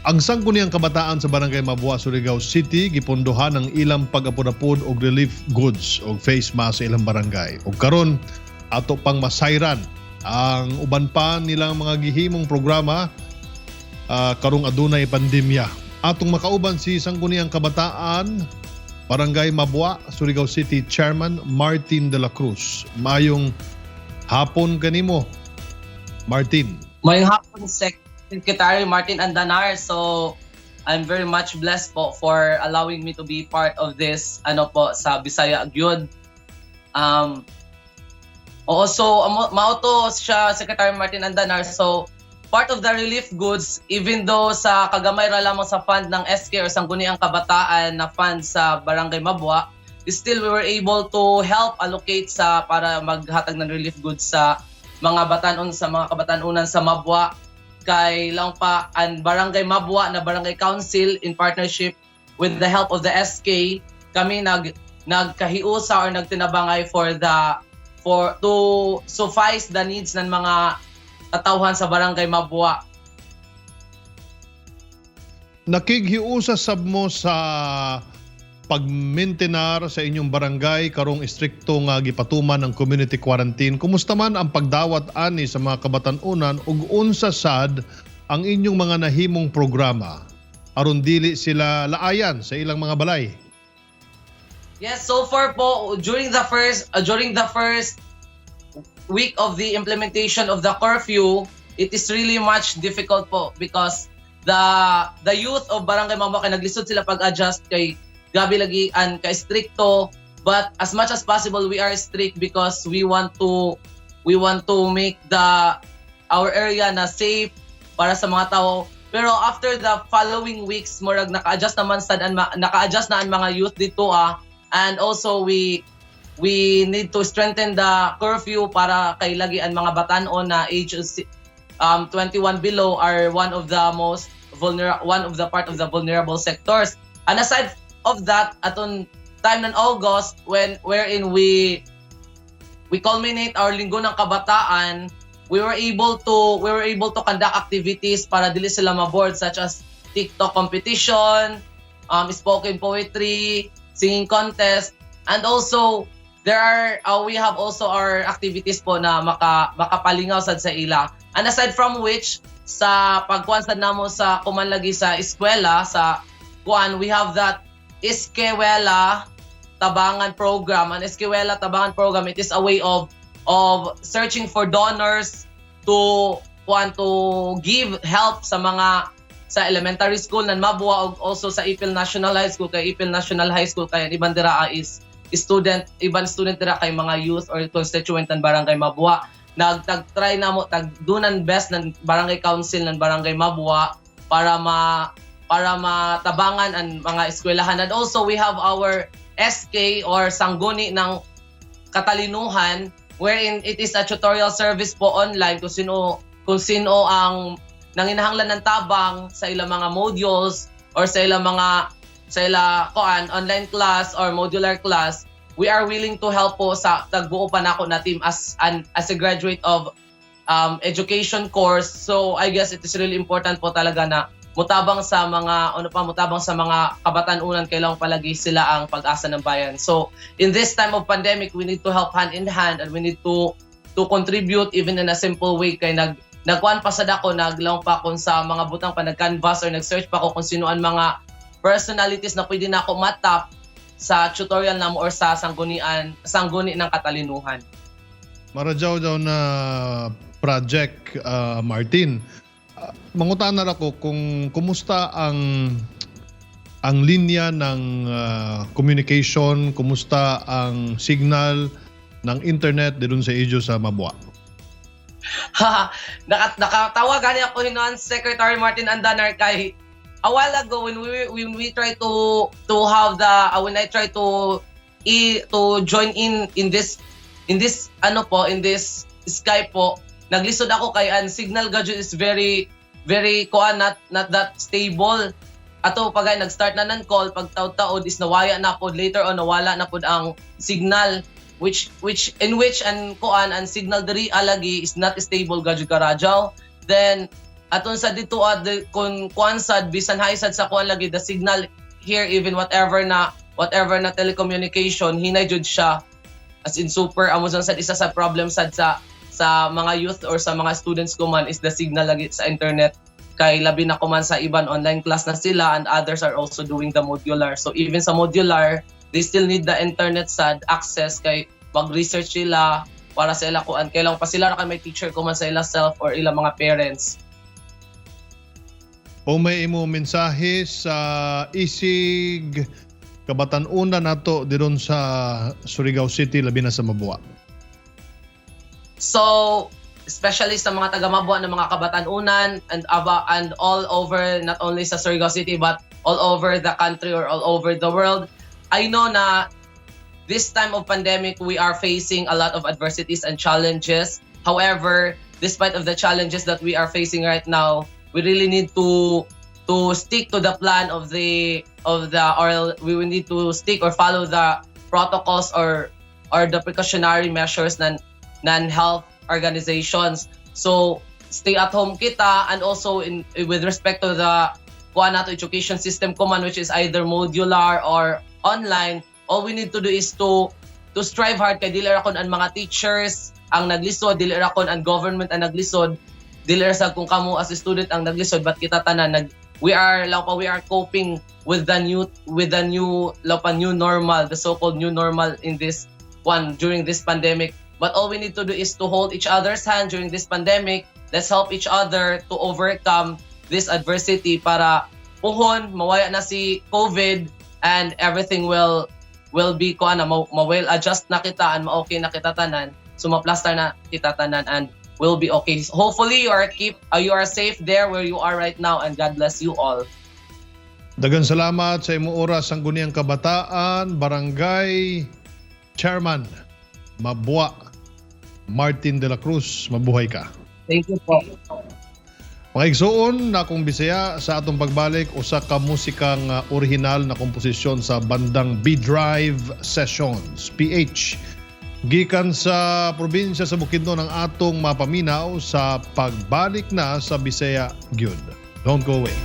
Ang sangguniang kabataan sa Barangay Mabua, Surigao City gipondohan ang ilang pag-apod-apod og relief goods og face mask sa ilang barangay. Ug karon ato pang masayran ang uban pa nilang mga gihimong programa karong adunay pandemya. Atong makauban si sangguniang kabataan Barangay Mabua, Surigao City Chairman Martin de la Cruz. Mayong hapon kanimo, Martin. Mayong hapon, Secretary Martin Andanar. So, I'm very much blessed po for allowing me to be part of this sa Bisaya Gyud. Also, mauto siya Secretary Martin Andanar. So, part of the relief goods, even though sa kagamay ra lamang sa fund ng SK or Sangguniang Kabataan na fund sa Barangay Mabua, still we were able to help allocate para maghatag ng relief goods sa mga kabatanunan sa Mabua. Kay lang pa ang Barangay Mabua na Barangay Council in partnership with the help of the SK, kami nagkahiusa or nagtinabangay to suffice the needs ng mga katawhan sa Barangay Mabua. Nakighiusa sab mo sa pag-maintenar sa inyong barangay karong istrikto nga gipatuman ng community quarantine. Kumusta man ang pagdawat ani sa mga kabatanunan ug unsa sad ang inyong mga nahimong programa aron dili sila laayan sa ilang mga balay? Yes, so far po during the first week of the implementation of the curfew, it is really much difficult po because the youth of Barangay Mabua kay naglisod sila pag-adjust kay gabi lagi an ka-stricto, but as much as possible we are strict because we want to make our area na safe para sa mga tao. Pero after the following weeks murag naka-adjust na ang mga youth dito and also we need to strengthen the curfew para kay lagi ang mga batanon na age 21 below are one of the part of the vulnerable sectors. And aside of that, aton time ng August wherein we culminate our Linggo ng Kabataan, we were able to conduct activities para dili sila ma-board, such as TikTok competition, spoken poetry, singing contest, and also we have also our activities po na makapalingaw sad sa ila. And aside from which, sa pagkuan sad namo sa kumanlagi sa eskwela we have that Eskwela Tabangan program. An Eskwela Tabangan program, it is a way of searching for donors to give help sa elementary school ng Mabua, also sa Ipil National High School. Kay Ipil National High School kay ibang dira is ibang student dira kay mga youth or constituent ng Barangay Mabua. Nagtag-try namo tagdunan best ng Barangay Council ng Barangay Mabua para matabangan ang mga eskwelahan. And also we have our SK or Sangguni ng Katalinuhan, wherein it is a tutorial service po online kung sino ang nanginahanglan ng tabang sa ilang mga modules or sa ilang online class or modular class. We are willing to help po sa tagbuo pa nako na team as a graduate of education course. So I guess it is really important po talaga na mutabang sa mga kabatanunan, kailangan palagi sila ang pag-asa ng bayan. So in this time of pandemic, we need to help hand in hand and we need to contribute even in a simple way. Kay nagkuan pa sad ako, naglaw pa kon sa mga butang pa, nag-canvas or nag-search pa ako kung sino ang mga personalities na pwede na ako matap sa tutorial namo or sa sangguni ng Katalinuhan. Maradyaw daw na project, Martin. Mangutanan ako kung kumusta ang linya ng communication, kumusta ang signal ng internet dito sa Ijo sa Mabua. Nakatawa gani ako hinuan Secretary Martin Andanar kay a while ago when we try to have when I try to join in this Skype po, naglisod ako kay ang signal gadget is very not that stable. Ato pagay nag-start na ng call, pag taod-taod is nawaya na pod, later on nawala na pod ang signal, which ang signal diri alagi is not stable gadyo karadyaw. Then aton sa dito kung kuan sad bisan hay sad sa kuan lagi the signal here, even whatever na telecommunication hinay jud siya, as in super amo sad isa sa problem sad sa mga youth or sa mga students ko man is the signal lagi sa internet, kay labi na ko man sa iban online class na sila, and others are also doing the modular. So even sa modular, they still need the internet sad access, kay mag-research sila para sa ila kuan, kailang pa sila ra kay may teacher ko man sa ila self or ila mga parents. O may imo mensahe sa isig kabatan-una nato diron sa Surigao City labi na sa Mabua? So, especially sa mga taga-Mabua ng mga kabatanunan and all over, not only sa Surigao City but all over the country or all over the world, I know na this time of pandemic we are facing a lot of adversities and challenges. However, despite of the challenges that we are facing right now, we really need to stick to the plan or we will need to stick or follow the protocols or the precautionary measures ng health organizations. So stay at home kita, and also with respect to the kuan nato education system ko man, which is either modular or online, all we need to do is to strive hard, kay dili ra kon ang mga teachers ang naglisod, dili ra kon ang government ang naglisod, dili ra sa kung kamo as a student ang naglisod, but kita tanan we are coping with the new normal, the so-called new normal in this one during this pandemic. But all we need to do is to hold each other's hand during this pandemic. Let's help each other to overcome this adversity para puhon mawaya na si COVID, and everything will be will adjust na kita and ma-okay na kita tanan. So ma-plaster na kita tanan and will be okay. So hopefully you are safe there where you are right now, and God bless you all. Daghang salamat sa imong oras ang Guniang Kabataan, Barangay Chairman Mabua Martin de la Cruz. Mabuhay ka. Thank you po. Mga igsoon na akong Bisaya, sa atong pagbalik usa ka musikang orihinal na komposisyon sa bandang B-Drive Sessions PH gikan sa probinsya sa Bukidnon ang atong mapaminaw sa pagbalik na sa Bisaya Gyud. Don't go away.